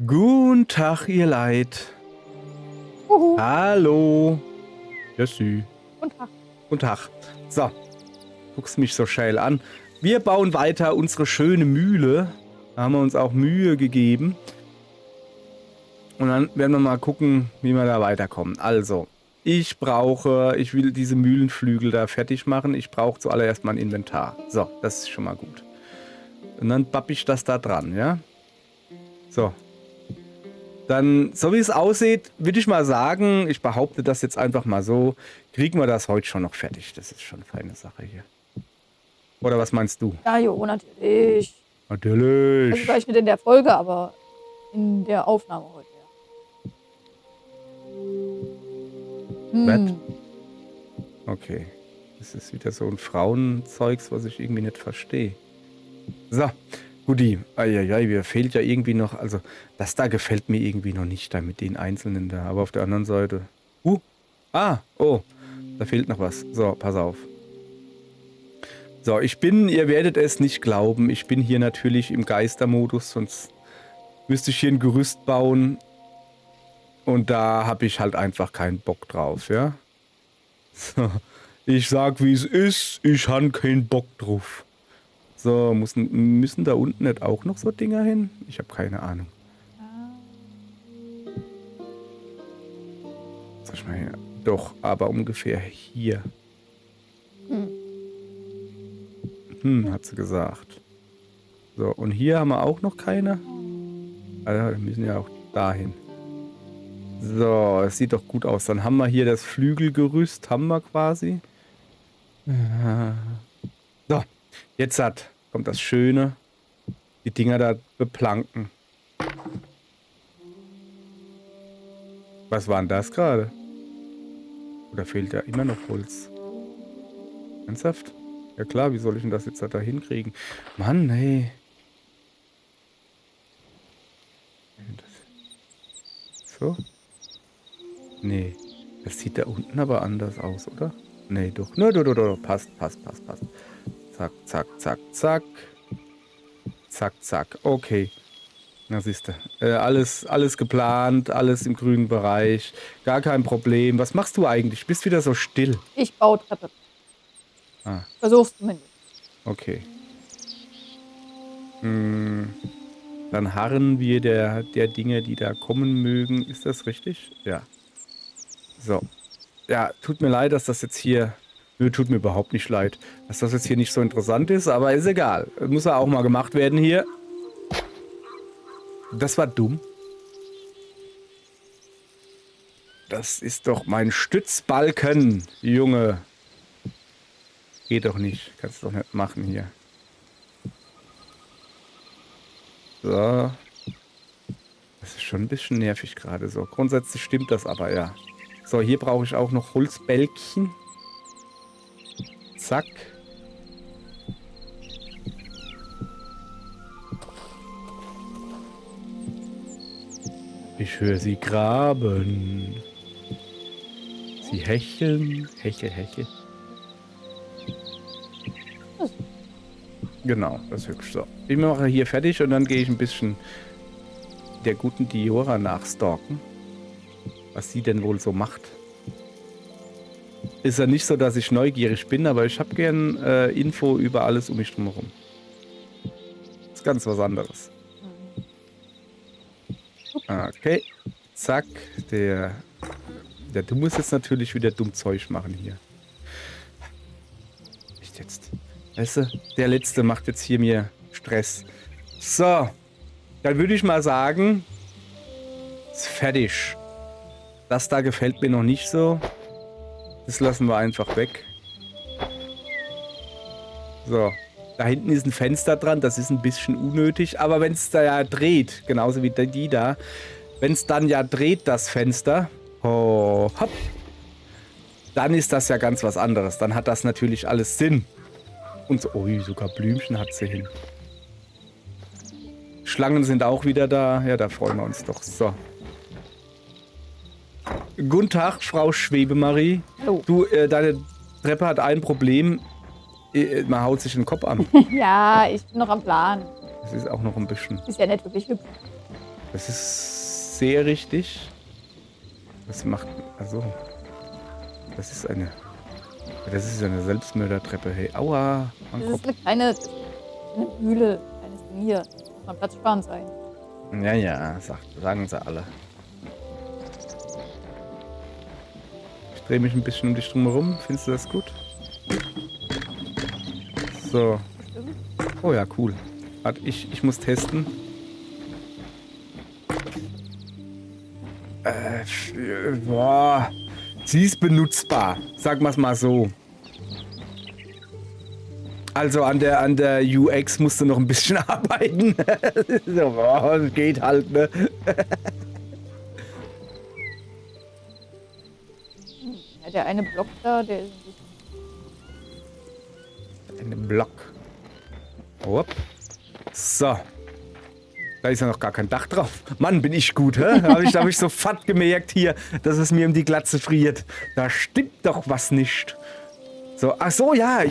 Guten Tag, ihr Leid. Uhu. Hallo. Jessie. Guten Tag. Guten Tag. So, guckst mich so schäl an. Wir bauen weiter unsere schöne Mühle. Da haben wir uns auch Mühe gegeben. Und dann werden wir mal gucken, wie wir da weiterkommen. Also, ich will diese Mühlenflügel da fertig machen. Ich brauche zuallererst mal ein Inventar. So, das ist schon mal gut. Und dann bapp ich das da dran, ja? So. Dann, so wie es aussieht, würde ich mal sagen, ich behaupte das jetzt einfach mal so, kriegen wir das heute schon noch fertig. Das ist schon eine feine Sache hier. Oder was meinst du? Ja, jo, natürlich. Also Natürlich. vielleicht nicht in der Folge, aber in der Aufnahme heute, ja. Was? Okay. Das ist wieder so ein Frauenzeugs, was ich irgendwie nicht verstehe. So, Guti. Eieiei, mir fehlt ja irgendwie noch, also das da gefällt mir irgendwie noch nicht da mit den Einzelnen da. Aber auf der anderen Seite. Oh, da fehlt noch was. So, pass auf. So, ihr werdet es nicht glauben, ich bin hier natürlich im Geistermodus, sonst müsste ich hier ein Gerüst bauen. Und da habe ich halt einfach keinen Bock drauf, ja. So, ich sag, wie es ist, ich habe keinen Bock drauf. So, müssen da unten nicht auch noch so Dinger hin? Ich habe keine Ahnung. Sag ich mal hier. Doch, aber ungefähr hier. Hat sie gesagt. So, und hier haben wir auch noch keine. Also, wir müssen ja auch dahin. So, es sieht doch gut aus. Dann haben wir hier das Flügelgerüst, haben wir quasi. So, jetzt kommt das Schöne. Die Dinger da beplanken. Was war denn das gerade? Oder fehlt da immer noch Holz? Ernsthaft? Ja klar, wie soll ich denn das jetzt da hinkriegen? Mann, hey. So? Nee. Das sieht da unten aber anders aus, oder? Nee, doch. Doch. Passt. Zack, zack, zack, zack. Zack, zack. Okay. Na siehst du. Alles geplant, alles im grünen Bereich. Gar kein Problem. Was machst du eigentlich? Bist wieder so still. Ich baue Treppe. Ah. Versuch's zumindest. Okay. Dann harren wir der Dinge, die da kommen mögen. Ist das richtig? Ja. So. Ja, tut mir leid, dass das jetzt hier... Nö, tut mir überhaupt nicht leid, dass das jetzt hier nicht so interessant ist, aber ist egal. Muss ja auch mal gemacht werden hier. Das war dumm. Das ist doch mein Stützbalken, Junge. Geht doch nicht. Kannst doch nicht machen hier. So. Das ist schon ein bisschen nervig gerade so. Grundsätzlich stimmt das aber, ja. So, hier brauche ich auch noch Holzbälkchen. Zack. Ich höre sie graben. Sie hecheln. Hechel. Genau, das ist hübsch. So. Ich mache hier fertig und dann gehe ich ein bisschen der guten Diora nachstalken. Was sie denn wohl so macht. Ist ja nicht so, dass ich neugierig bin, aber ich habe gern Info über alles um mich drumherum. Ist ganz was anderes. Okay. Zack. Du musst jetzt natürlich wieder dumm Zeug machen hier. Nicht jetzt. Weißt du, der Letzte macht jetzt hier mir Stress. So. Dann würde ich mal sagen, ist fertig. Das da gefällt mir noch nicht so. Das lassen wir einfach weg. So. Da hinten ist ein Fenster dran. Das ist ein bisschen unnötig. Aber wenn es da ja dreht, genauso wie die da, wenn es dann ja dreht, das Fenster, oh, hopp, dann ist das ja ganz was anderes. Dann hat das natürlich alles Sinn. Und so, ui, sogar Blümchen hat sie hin. Schlangen sind auch wieder da. Ja, da freuen wir uns doch. So. Guten Tag, Frau Schwebemarie. Hallo. Du, deine Treppe hat ein Problem. Man haut sich den Kopf an. Ja, ich bin noch am Plan. Das ist auch noch ein bisschen. Ist ja nicht wirklich hübsch. Das ist sehr richtig. Das macht... Also... Das ist eine Selbstmördertreppe. Hey, aua. Mein Das Kopf. ist eine Mühle, kleines Ding hier. Muss man platzsparend sein. Ja, ja, sagen sie alle. Ich drehe mich ein bisschen um dich drum herum. Findest du das gut? So. Bestimmt. Oh ja, cool. Warte, ich muss testen. Boah. Sie ist benutzbar. Sagen wir es mal so. Also an der UX musst du noch ein bisschen arbeiten. So, boah, das geht halt, ne? Ja, der eine Block da, der ist ein Ein Block. Hopp. So. Da ist ja noch gar kein Dach drauf. Mann, bin ich gut, hä? Hab ich sofort gemerkt hier, dass es mir um die Glatze friert. Da stimmt doch was nicht. So, ach so, ja,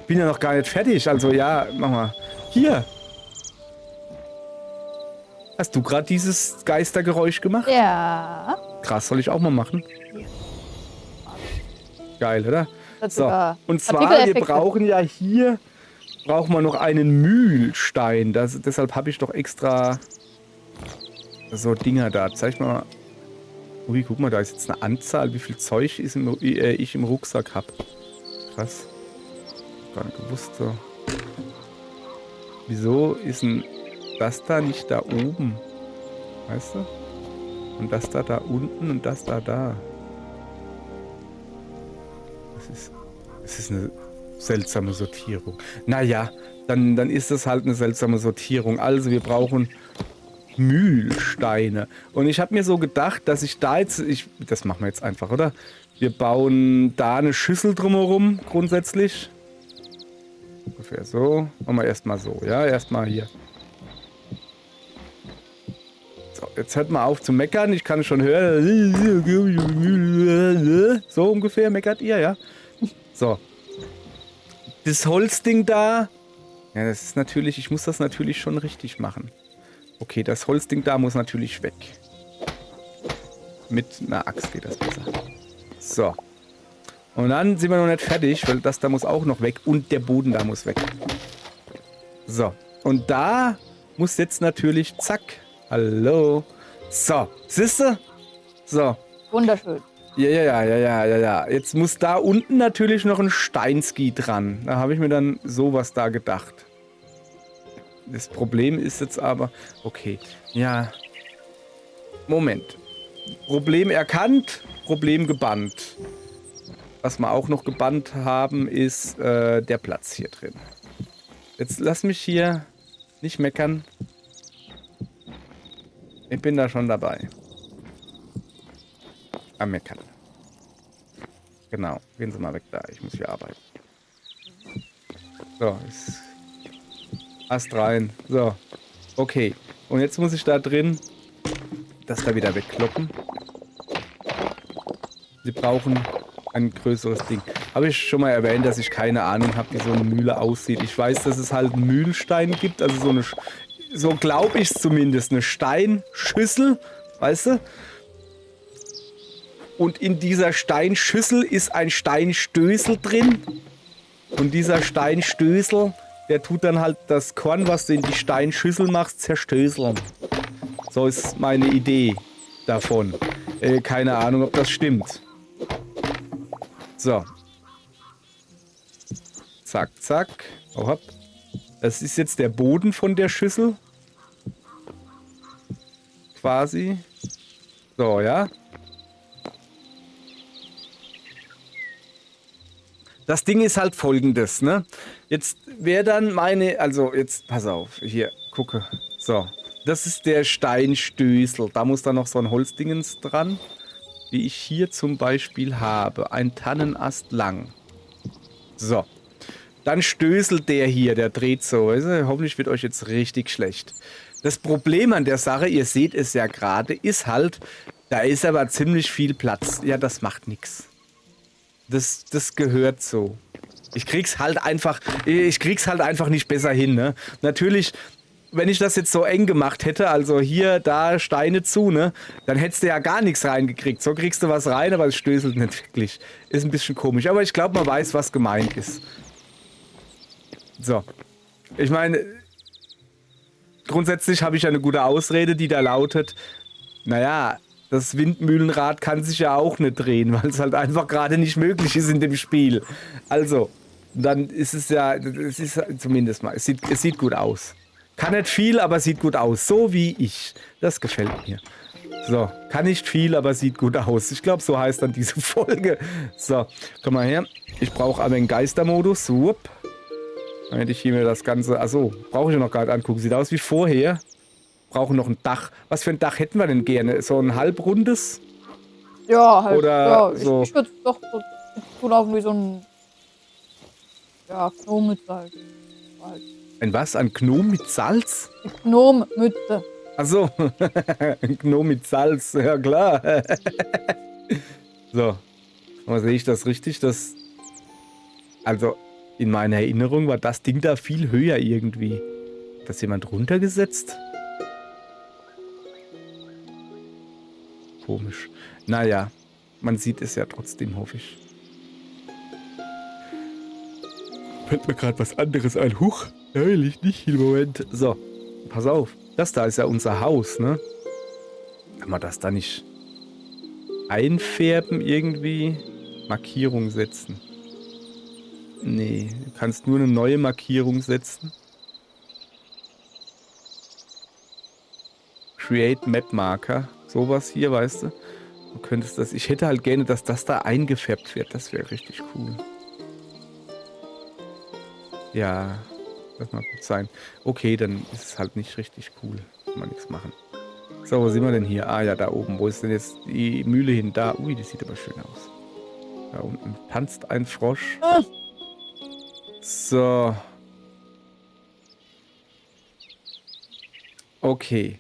bin ja noch gar nicht fertig. Also ja, mach mal. Hier. Hast du gerade dieses Geistergeräusch gemacht? Ja. Krass, soll ich auch mal machen? Geil, oder? Das So, sogar und zwar, wir Partikeleffekte. brauchen ja hier, brauchen wir noch einen Mühlstein. Deshalb habe ich doch extra so Dinger da. Zeig mal. Ui, guck mal, da ist jetzt eine Anzahl, wie viel Zeug ich im Rucksack habe. Krass. Gar nicht gewusst so. Wieso ist denn das da nicht da oben? Weißt du? Und das da unten und das da. Das ist eine seltsame Sortierung. Naja, dann ist das halt eine seltsame Sortierung. Also wir brauchen Mühlsteine. Und ich habe mir so gedacht, dass ich da jetzt... das machen wir jetzt einfach, oder? Wir bauen da eine Schüssel drumherum, grundsätzlich. Ungefähr so. Machen wir erstmal so, ja? Erstmal hier. So, jetzt hört mal auf zu meckern. Ich kann schon hören. So ungefähr meckert ihr, ja? So. Das Holzding da. Ja, das ist natürlich... Ich muss das natürlich schon richtig machen. Okay, das Holzding da muss natürlich weg. Mit einer Axt geht das besser. So. Und dann sind wir noch nicht fertig, weil das da muss auch noch weg. Und der Boden da muss weg. So. Und da muss jetzt natürlich... Zack. Hallo. So. Siehste? So. Wunderschön. Ja. Jetzt muss da unten natürlich noch ein Steinski dran. Da habe ich mir dann sowas da gedacht. Das Problem ist jetzt aber... Okay. Ja. Moment. Problem erkannt, Problem gebannt. Was wir auch noch gebannt haben, ist der Platz hier drin. Jetzt lass mich hier nicht meckern. Ich bin da schon dabei. Am Meckern. Genau, gehen Sie mal weg da. Ich muss hier arbeiten. So, ist Ast rein. So, okay. Und jetzt muss ich da drin das da wieder wegkloppen. Sie brauchen ein größeres Ding. Habe ich schon mal erwähnt, dass ich keine Ahnung habe, wie so eine Mühle aussieht. Ich weiß, dass es halt einen Mühlstein gibt, also so glaube ich es zumindest, eine Steinschüssel, weißt du? Und in dieser Steinschüssel ist ein Steinstößel drin. Und dieser Steinstößel, der tut dann halt das Korn, was du in die Steinschüssel machst, zerstößeln. So ist meine Idee davon. Keine Ahnung, ob das stimmt. So. Zack, zack. Oh, hopp. Das ist jetzt der Boden von der Schüssel. Quasi. So, ja. Das Ding ist halt folgendes, ne? Jetzt wäre dann meine... Also, jetzt, pass auf. Hier, gucke. So. Das ist der Steinstößel. Da muss dann noch so ein Holzdingens dran. Wie ich hier zum Beispiel habe. Ein Tannenast lang. So. Dann stößelt der hier, der dreht so. Also, hoffentlich wird euch jetzt richtig schlecht. Das Problem an der Sache, ihr seht es ja gerade, ist halt, da ist aber ziemlich viel Platz. Ja, das macht nichts. Das gehört so. Ich krieg's halt einfach nicht besser hin, ne? Natürlich wenn ich das jetzt so eng gemacht hätte, also hier, da, Steine zu, ne, dann hättest du ja gar nichts reingekriegt. So kriegst du was rein, aber es stößelt nicht wirklich. Ist ein bisschen komisch, aber ich glaube, man weiß, was gemeint ist. So. Ich meine, grundsätzlich habe ich eine gute Ausrede, die da lautet, naja, das Windmühlenrad kann sich ja auch nicht drehen, weil es halt einfach gerade nicht möglich ist in dem Spiel. Also, dann ist es ja, es ist zumindest mal, es sieht gut aus. Kann nicht viel, aber sieht gut aus. So wie ich. Das gefällt mir. So, kann nicht viel, aber sieht gut aus. Ich glaube, so heißt dann diese Folge. So, komm mal her. Ich brauche aber einen Geistermodus. Wupp. Dann hätte ich hier mir das Ganze... Achso, brauche ich noch gar nicht angucken. Sieht aus wie vorher. Brauchen noch ein Dach. Was für ein Dach hätten wir denn gerne? So ein halbrundes? Ja, halt. Oder Ja, so. ich würde doch so laufen wie so ein. Ja, Gnommütze halt. Ein was? Ein Gnom mit Salz? Die Gnommütze. Achso. Ein Gnom mit Salz. Ja, klar. So. Aber sehe ich das richtig? Also, in meiner Erinnerung war das Ding da viel höher irgendwie. Hat das jemand runtergesetzt? Komisch. Naja, man sieht es ja trotzdem, hoffe ich. Fällt mir gerade was anderes ein. Huch, da will ich nicht im Moment. So, pass auf. Das da ist ja unser Haus, ne? Kann man das da nicht einfärben irgendwie? Markierung setzen. Nee, du kannst nur eine neue Markierung setzen. Create Map Marker. Sowas hier, weißt du? Du könntest das... Ich hätte halt gerne, dass das da eingefärbt wird. Das wäre richtig cool. Ja, das mag gut sein. Okay, dann ist es halt nicht richtig cool. Kann man nichts machen. So, wo sind wir denn hier? Ah ja, da oben. Wo ist denn jetzt die Mühle hin? Da. Ui, die sieht aber schön aus. Da unten tanzt ein Frosch. So. Okay.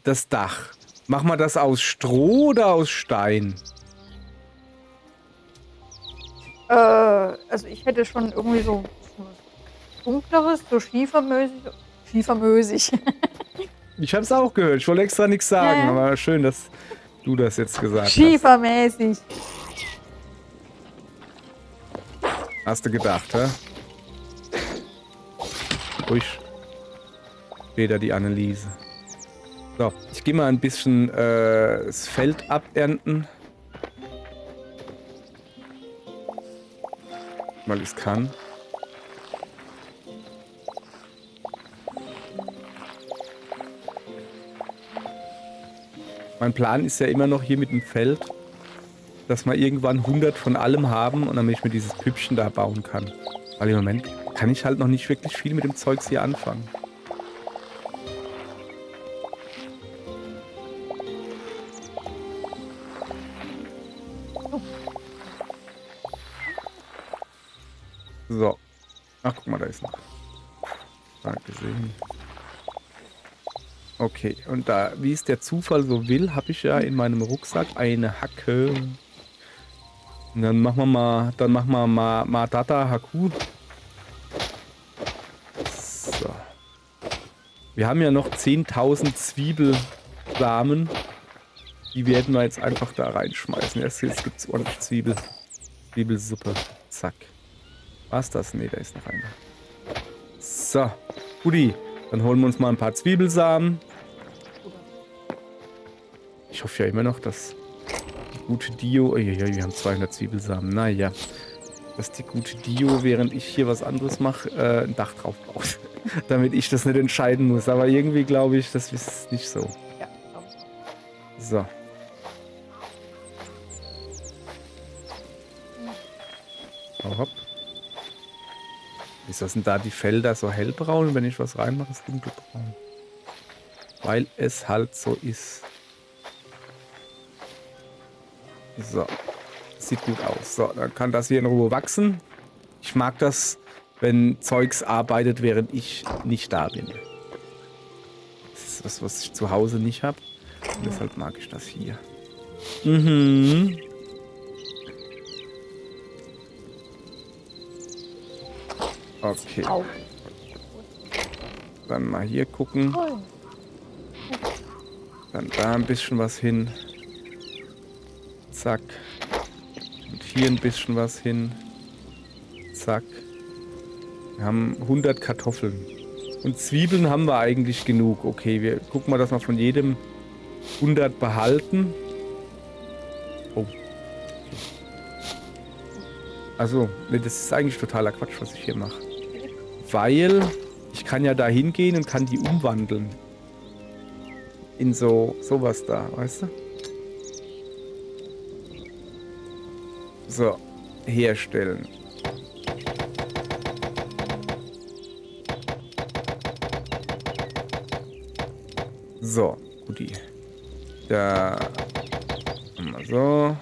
Das Dach. Machen wir das aus Stroh oder aus Stein? Also ich hätte schon irgendwie so was Dunkleres, so schiefermäßig. Schiefermäßig. Ich habe es auch gehört. Ich wollte extra nichts sagen, Ja. aber schön, dass du das jetzt gesagt hast. Schiefermäßig. Hast du gedacht, hä? Ruhig. Später die Anneliese. So, ich gehe mal ein bisschen das Feld abernten. Weil ich es kann. Mein Plan ist ja immer noch hier mit dem Feld, dass wir irgendwann 100 von allem haben und damit ich mir dieses Püppchen da bauen kann. Weil im Moment kann ich halt noch nicht wirklich viel mit dem Zeugs hier anfangen. So. Ach, guck mal, da ist noch. Gesehen. Okay, und da, wie es der Zufall so will, habe ich ja in meinem Rucksack eine Hacke. Und dann machen wir mal Matata Haku. So. Wir haben ja noch 10.000 Zwiebelsamen. Die werden wir jetzt einfach da reinschmeißen. Jetzt gibt es ordentlich Zwiebelsuppe. Zack. War's das? Ne, da ist noch einer. So, Guti. Dann holen wir uns mal ein paar Zwiebelsamen. Ich hoffe ja immer noch, dass die gute Dio... Oh, ja, wir haben 200 Zwiebelsamen. Naja. Dass die gute Dio, während ich hier was anderes mache, ein Dach drauf baut. Damit ich das nicht entscheiden muss. Aber irgendwie glaube ich, das ist nicht so. Ja, glaube ich auch. So. Oh, hopp. Wieso sind da die Felder so hellbraun und wenn ich was reinmache, ist dunkelbraun? Weil es halt so ist. So. Sieht gut aus. So, dann kann das hier in Ruhe wachsen. Ich mag das, wenn Zeugs arbeitet, während ich nicht da bin. Das ist was, was ich zu Hause nicht habe. Und deshalb mag ich das hier. Mhm. Okay. Au. Dann mal hier gucken. Oh, Dann da ein bisschen was hin. Zack. Und hier ein bisschen was hin. Zack. Wir haben 100 Kartoffeln. Und Zwiebeln haben wir eigentlich genug. Okay, wir gucken mal, dass wir von jedem 100 behalten. Oh. Also, nee, das ist eigentlich totaler Quatsch, was ich hier mache. Weil ich kann ja da hingehen und kann die umwandeln. In sowas da, weißt du? So, herstellen. So, guti. Da haben wir so.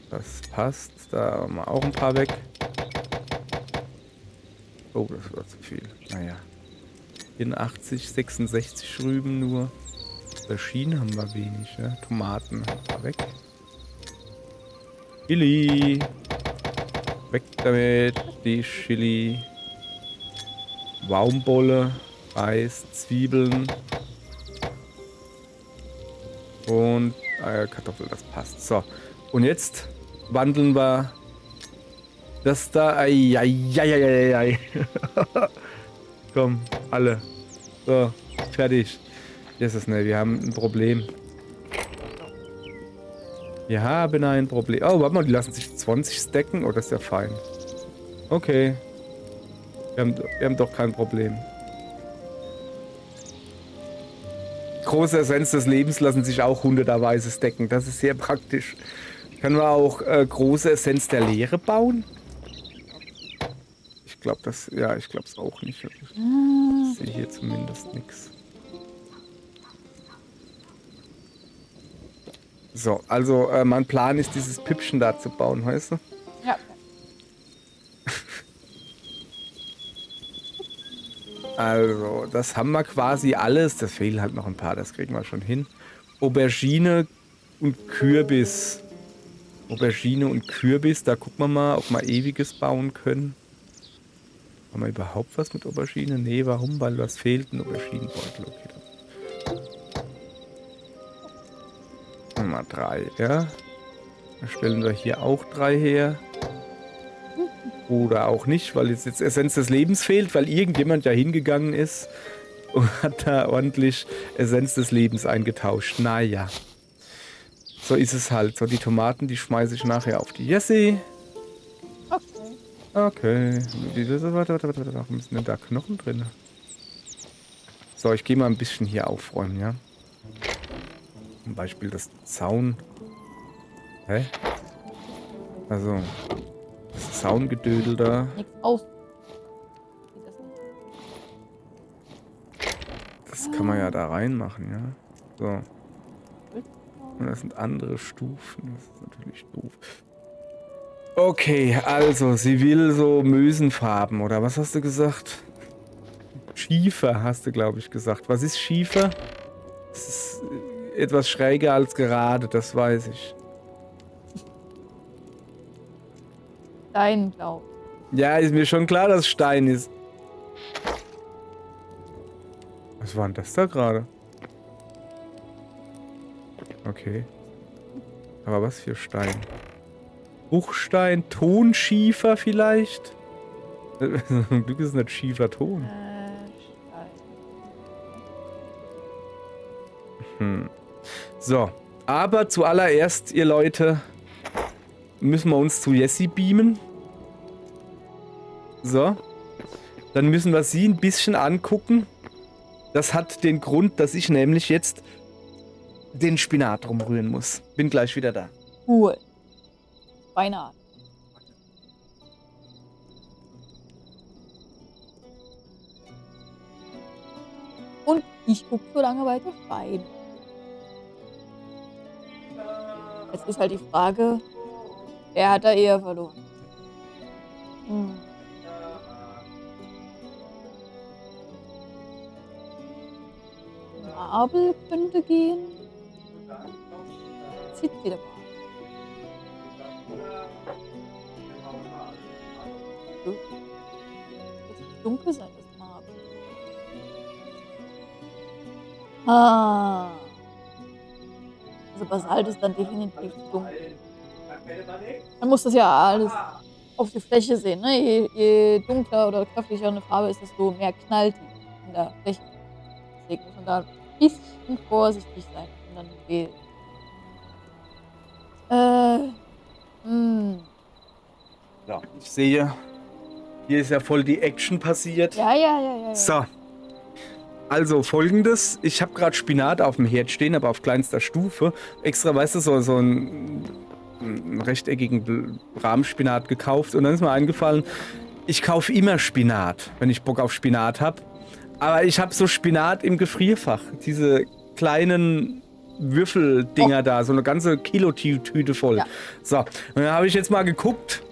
Das passt. Da haben wir auch ein paar weg. Oh, das war zu viel. Naja. 84, 66 Rüben nur. Auberginen haben wir wenig, ja. Tomaten haben wir weg. Chili. Weg damit. Die Chili. Baumwolle. Reis. Zwiebeln. Und Kartoffel, das passt. So. Und jetzt wandeln wir das da. Eieieiei. Komm, alle. So, fertig. Hier ist es nicht. Wir haben ein Problem. Wir haben ein Problem. Oh, warte mal, die lassen sich 20 stacken. Oh, das ist ja fein. Okay. Wir haben doch kein Problem. Große Essenz des Lebens lassen sich auch hunderterweise stacken. Das ist sehr praktisch. Können wir auch große Essenz der Leere bauen? Ich glaube das, ja, ich glaube es auch nicht. Ich sehe hier zumindest nichts. So, also mein Plan ist, dieses Püppchen da zu bauen, weißt du? ja. Also, das haben wir quasi alles. Das fehlen halt noch ein paar, das kriegen wir schon hin. Aubergine und Kürbis. Aubergine und Kürbis, da gucken wir mal, ob wir ewiges bauen können. Haben wir überhaupt was mit Aubergine? Nee, warum? Weil was fehlt? Ein Auberginenbeutel. Okay. Dann mal 3, ja. Dann stellen wir hier auch 3 her. Oder auch nicht, weil jetzt Essenz des Lebens fehlt, weil irgendjemand ja hingegangen ist und hat da ordentlich Essenz des Lebens eingetauscht. Naja. So ist es halt. So, die Tomaten, die schmeiße ich nachher auf die Jessie. Okay. Okay. Warte. Warum sind denn da Knochen drin? So, ich gehe mal ein bisschen hier aufräumen, ja. Zum Beispiel das Zaun. Hä? Also, das Zaungedödel da. Nichts aus. Geht das nicht. Das kann man ja da reinmachen, ja. So. Und das sind andere Stufen. Das ist natürlich doof. Okay, also, sie will so Mösenfarben, oder was hast du gesagt? Schiefer, hast du, glaube ich, gesagt. Was ist Schiefer? Das ist etwas schräger als gerade, das weiß ich. Dein Glaub. Ja, ist mir schon klar, dass Stein ist. Was war denn das da gerade? Okay. Aber was für Stein? Bruchstein, Tonschiefer vielleicht? Zum Glück ist es nicht Schieferton. Stein. So, aber zuallererst, ihr Leute, müssen wir uns zu Jessie beamen. So. Dann müssen wir sie ein bisschen angucken. Das hat den Grund, dass ich nämlich jetzt den Spinat rumrühren muss. Bin gleich wieder da. Cool. Beinahe. Und ich gucke so lange weiter Stein. Jetzt ist halt die Frage, wer hat da eher verloren? Marble könnte gehen. Zieht wieder mal. Das wird dunkel sein, das Marble. Ah. Also Basalt ist dann definitiv zu dunkel. Man muss das ja alles auf die Fläche sehen. Ne? Je dunkler oder kräftiger eine Farbe ist, desto mehr knallt die in der Fläche. Deswegen muss man da ein bisschen vorsichtig sein, wenn man dann wählt. Hm. Ja, ich sehe, hier ist ja voll die Action passiert. Ja. So. Also folgendes, ich habe gerade Spinat auf dem Herd stehen, aber auf kleinster Stufe. Extra, weißt du, so einen rechteckigen Rahmspinat gekauft. Und dann ist mir eingefallen, ich kaufe immer Spinat, wenn ich Bock auf Spinat habe. Aber ich habe so Spinat im Gefrierfach. Diese kleinen Würfeldinger da, so eine ganze Kilotüte voll. Ja. So, und dann habe ich jetzt mal geguckt.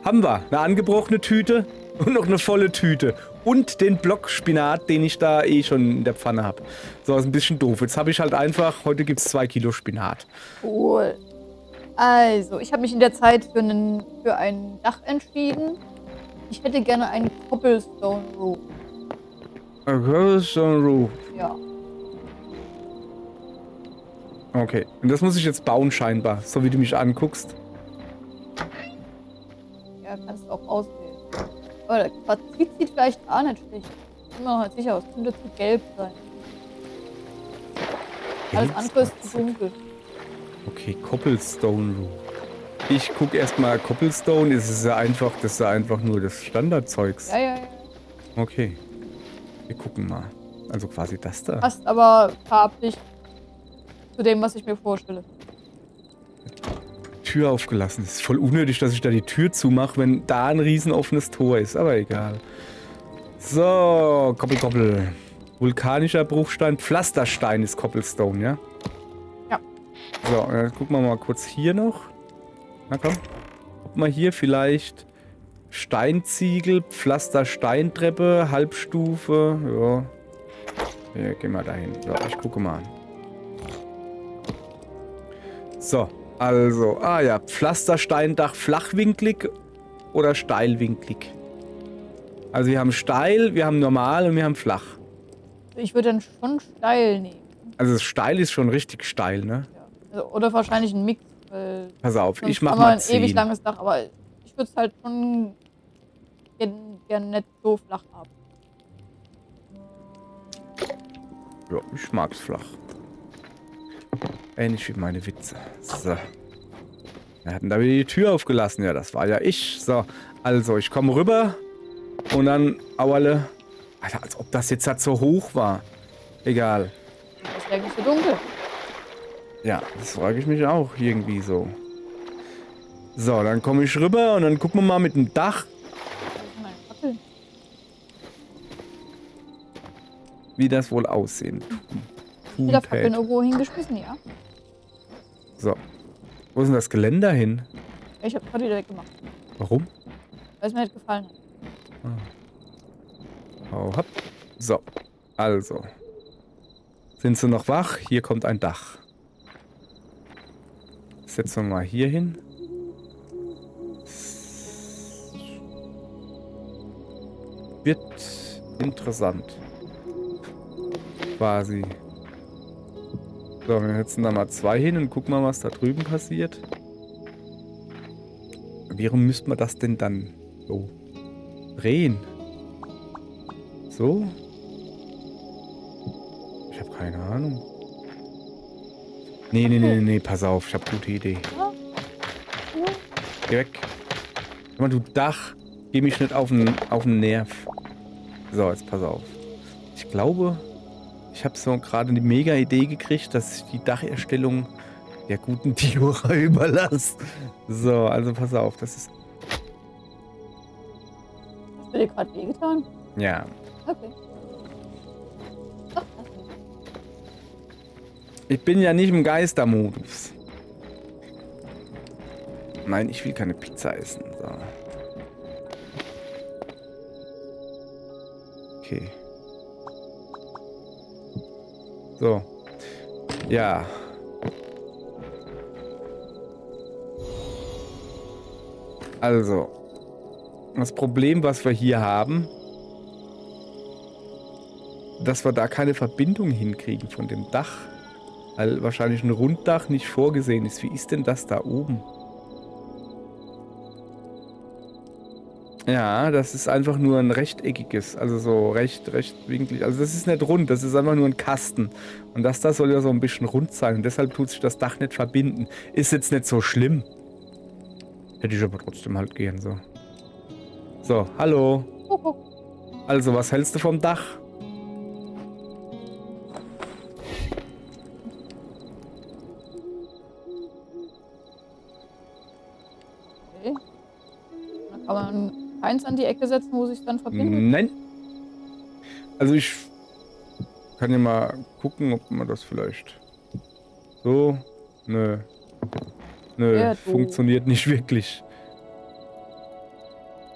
Haben wir eine angebrochene Tüte und noch eine volle Tüte. Und den Block Spinat, den ich da eh schon in der Pfanne habe. So, ist ein bisschen doof. Jetzt habe ich halt einfach, heute gibt es 2 Kilo Spinat. Cool. Also, ich habe mich in der Zeit für ein Dach entschieden. Ich hätte gerne einen Cobblestone Roof. Cobblestone Roof. Ja. Okay, und das muss ich jetzt bauen scheinbar, so wie du mich anguckst. Ja, kannst du auch auswählen. Aber der Quarzit sieht vielleicht auch nicht schlecht. Ich bin mir noch nicht sicher, es könnte zu gelb sein. Alles andere ist zu dunkel. Okay, Cobblestone Roof. Ich gucke erstmal Cobblestone, das ist ja einfach nur das Standardzeugs. Ja. Okay. Wir gucken mal. Also quasi das da. Passt aber farblich zu dem, was ich mir vorstelle. Tür aufgelassen. Es ist voll unnötig, dass ich da die Tür zumache, wenn da ein riesen offenes Tor ist. Aber egal. So, Koppel. Vulkanischer Bruchstein. Pflasterstein ist Cobblestone, ja? Ja. So, dann gucken wir mal kurz hier noch. Na komm. Ob man hier vielleicht Steinziegel, Pflastersteintreppe, Halbstufe. Ja. Ja, gehen wir dahin. So, ich gucke mal an. So. Also, ja, Pflastersteindach flachwinklig oder steilwinklig. Also wir haben steil, wir haben normal und wir haben flach. Ich würde dann schon steil nehmen. Also das steil ist schon richtig steil, ne? Ja. Also, oder wahrscheinlich ein Mix. Pass auf, ich mach mal mal ein 10. ewig langes Dach, aber ich würde es halt schon gern nicht so flach haben. Ja, ich mag's flach. Ähnlich wie meine Witze. So. Wir hatten da wieder die Tür aufgelassen. Ja, das war ja ich. So, also ich komme rüber und dann Auerle. Alter, als ob das jetzt halt so hoch war. Egal. Das ist eigentlich so dunkel. Ja, das frage ich mich auch irgendwie so. So, dann komme ich rüber und dann gucken wir mal mit dem Dach, wie das wohl aussehen. Jeder Fackeln irgendwo hingeschmissen, ja? So. Wo ist denn das Geländer hin? Ich habe gerade wieder weggemacht, Warum? weil es mir nicht gefallen hat. Hau, hopp. So. Also. Sind sie noch wach? Hier kommt ein Dach. Setzen wir mal hier hin. Wird interessant. Quasi. So, wir setzen da mal 2 hin und gucken mal, was da drüben passiert. Warum müsste man das denn dann so drehen? So? Ich habe keine Ahnung. Nee, pass auf, ich habe eine gute Idee. Geh weg. Guck mal, du Dach, geh mich nicht auf den Nerv. So, jetzt pass auf. Ich glaube, ich habe so gerade eine mega Idee gekriegt, dass ich die Dacherstellung der guten Diora überlasse. So, also pass auf, das ist... Hast du dir gerade wehgetan? Ja. Okay. Ach, Ich bin ja nicht im Geistermodus. Nein, ich will keine Pizza essen. So. Okay. So. Ja. Also. Das Problem, was wir hier haben, dass wir da keine Verbindung hinkriegen von dem Dach. Weil wahrscheinlich ein Runddach nicht vorgesehen ist. Wie ist denn das da oben? Ja, das ist einfach nur ein rechteckiges, also so rechtwinklig. Also das ist nicht rund, das ist einfach nur ein Kasten. Und das da soll ja so ein bisschen rund sein. Und deshalb tut sich das Dach nicht verbinden. Ist jetzt nicht so schlimm. Hätte ich aber trotzdem halt gehen so. So, hallo. Also, was hältst du vom Dach? Okay. Dann kann man eins an die Ecke setzen, wo sich dann verbindet. Nein. Also ich kann ja mal gucken, ob man das vielleicht so... Nö. Nö, Ja, du. funktioniert nicht wirklich.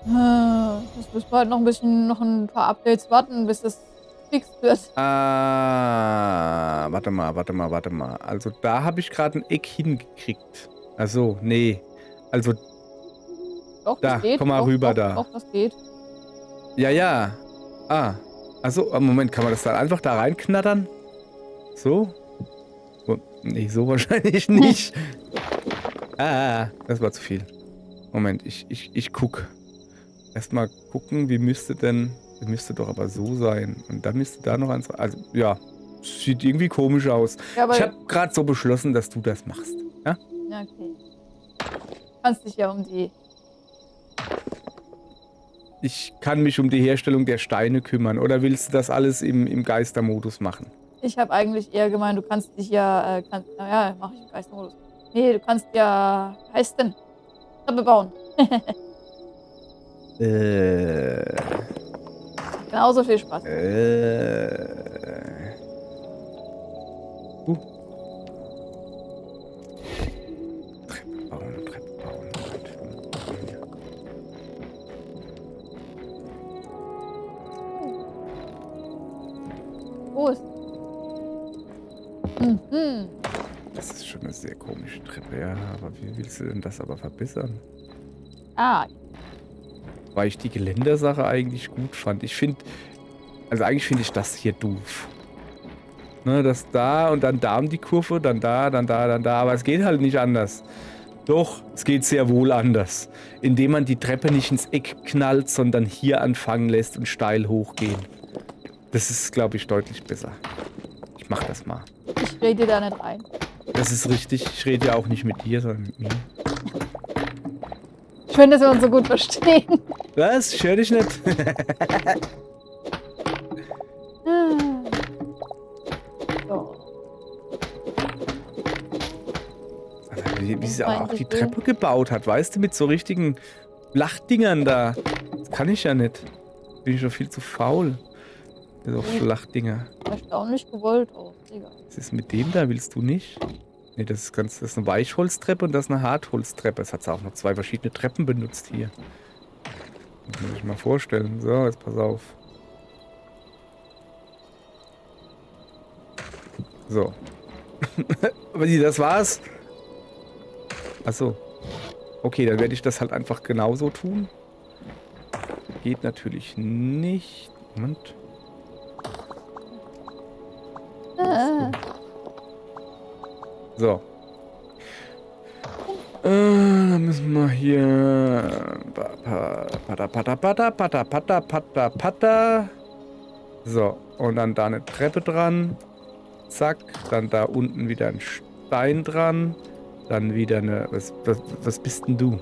Das müssen wir halt noch ein paar Updates warten, bis das fixt wird. Ah, warte mal. Also da habe ich gerade ein Eck hingekriegt. Also, nee. Also, Doch, da, das geht. komm mal Doch, rüber doch, da. Doch, das geht. Ja. Ah. Also, Moment, kann man das dann einfach da reinknattern? So? Oh, nee, so wahrscheinlich nicht. Das war zu viel. Moment, ich guck. Erstmal gucken, wie müsste doch aber so sein. Und dann müsste da noch eins. Also, ja. Sieht irgendwie komisch aus. Ja, aber Ich habe gerade so beschlossen, dass du das machst. Ja? ja, okay. Du kannst dich ja um die... Ich kann mich um die Herstellung der Steine kümmern. Oder willst du das alles im Geistermodus machen? Ich habe eigentlich eher gemeint, du kannst dich ja... naja, mach ich im Geistermodus. Nee, du kannst ja... Was heißt denn? Treppe bauen. Genauso viel Spaß. Treppe bauen. Wo ist... Mhm. Das ist schon eine sehr komische Treppe, ja. Aber wie willst du denn das aber verbessern? Ah, Weil ich die Geländersache eigentlich gut fand. Also eigentlich finde ich das hier doof. Ne, das da und dann da um die Kurve, dann da. Aber es geht halt nicht anders. Doch, es geht sehr wohl anders. Indem man die Treppe nicht ins Eck knallt, sondern hier anfangen lässt und steil hochgehen. Das ist, glaube ich, deutlich besser. Ich mach das mal. ich rede da nicht rein. Das ist richtig. Ich rede ja auch nicht mit dir, sondern mit mir. Schön, dass wir uns so gut verstehen. Was? Ich höre dich nicht. So. Wie sie auch die Treppe gebaut hat, weißt du, mit so richtigen Flachdingern da. Das kann ich ja nicht. Bin ich schon viel zu faul. So Flachdinger. Erstaunlich gewollt aus, Digga. Was ist mit dem da? Willst du nicht? Ne, das ist eine Weichholztreppe und das ist eine Hartholztreppe. Es hat auch noch zwei verschiedene Treppen benutzt hier. Das muss ich mal vorstellen. So, jetzt pass auf. So. Aber das war's. Achso. Okay, dann werde ich das halt einfach genauso tun. Geht natürlich nicht. Moment. So. Dann müssen wir hier... Pata. So, und dann da eine Treppe dran. Zack, dann da unten wieder ein Stein dran. Dann wieder eine... Was bist denn du?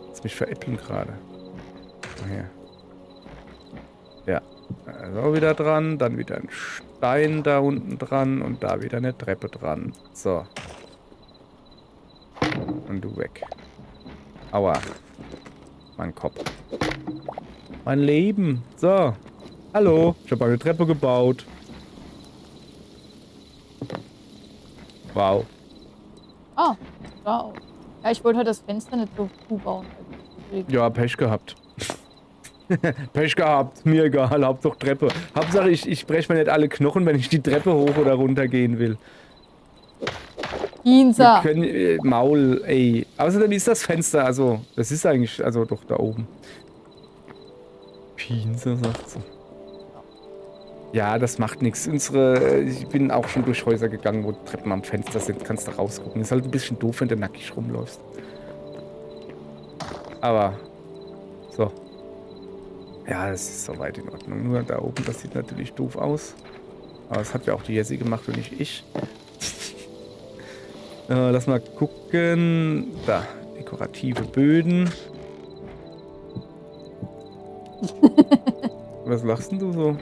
Lass mich veräppeln gerade. Hier. Ja. Also wieder dran, dann wieder ein Stein da unten dran und da wieder eine Treppe dran. So. Und du weg. Aua. Mein Kopf. Mein Leben. So. Hallo. Ich habe eine Treppe gebaut. Wow. Ah, wow. Ja, ich wollte halt das Fenster nicht so zubauen. Ja, Pech gehabt. Pech gehabt. Mir egal. Hauptsache Treppe. Hauptsache ich breche mir nicht alle Knochen, wenn ich die Treppe hoch oder runter gehen will. Ginza. Wir können, Maul, ey. Außerdem ist das Fenster, also, das ist eigentlich, also doch da oben. Pinsa, sagt sie. Ja, das macht nichts. Ich bin auch schon durch Häuser gegangen, wo Treppen am Fenster sind. Kannst du rausgucken. Ist halt ein bisschen doof, wenn du nackig rumläufst. Aber, so. Ja, das ist soweit in Ordnung. Nur da oben, das sieht natürlich doof aus. Aber das hat ja auch die Jessie gemacht und nicht ich. Lass mal gucken. Da, dekorative Böden. Was lachst denn du so?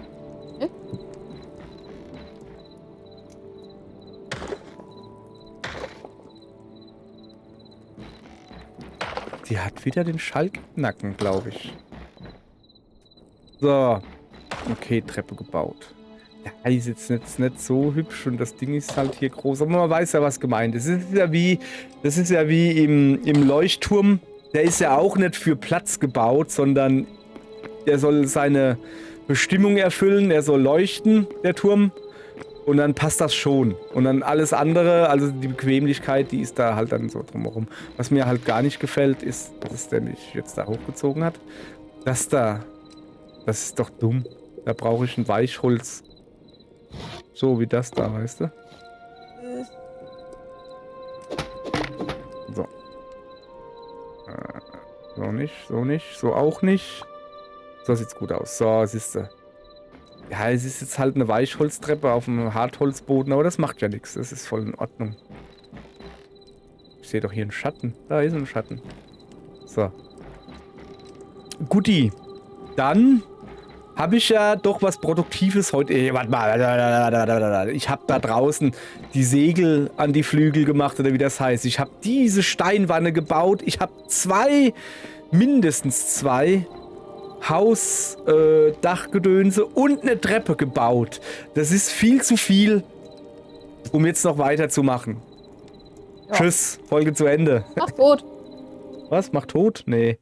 Die hat wieder den Schalk im Nacken, glaube ich. So. Okay, Treppe gebaut. Ja, die ist jetzt nicht so hübsch und das Ding ist halt hier groß. Aber man weiß ja, was gemeint ist. Das ist ja wie im Leuchtturm. Der ist ja auch nicht für Platz gebaut, sondern der soll seine Bestimmung erfüllen. Er soll leuchten, der Turm. Und dann passt das schon. Und dann alles andere, also die Bequemlichkeit, die ist da halt dann so drumherum. Was mir halt gar nicht gefällt, ist, dass der mich jetzt da hochgezogen hat. Das ist doch dumm. Da brauche ich ein Weichholz. So wie das da, weißt du? So. So nicht, so nicht, so auch nicht. So sieht's gut aus. So, siehste. Ja, es ist jetzt halt eine Weichholztreppe auf einem Hartholzboden, aber das macht ja nichts. Das ist voll in Ordnung. Ich sehe doch hier einen Schatten. Da ist ein Schatten. So. Guti. Dann habe ich ja doch was Produktives heute. Warte mal. Ich habe da draußen die Segel an die Flügel gemacht, oder wie das heißt. Ich habe diese Steinwanne gebaut. Ich habe mindestens zwei Dachgedönse und eine Treppe gebaut. Das ist viel zu viel, um jetzt noch weiterzumachen. Ja. Tschüss, Folge zu Ende. Mach tot. Was? Mach tot? Nee.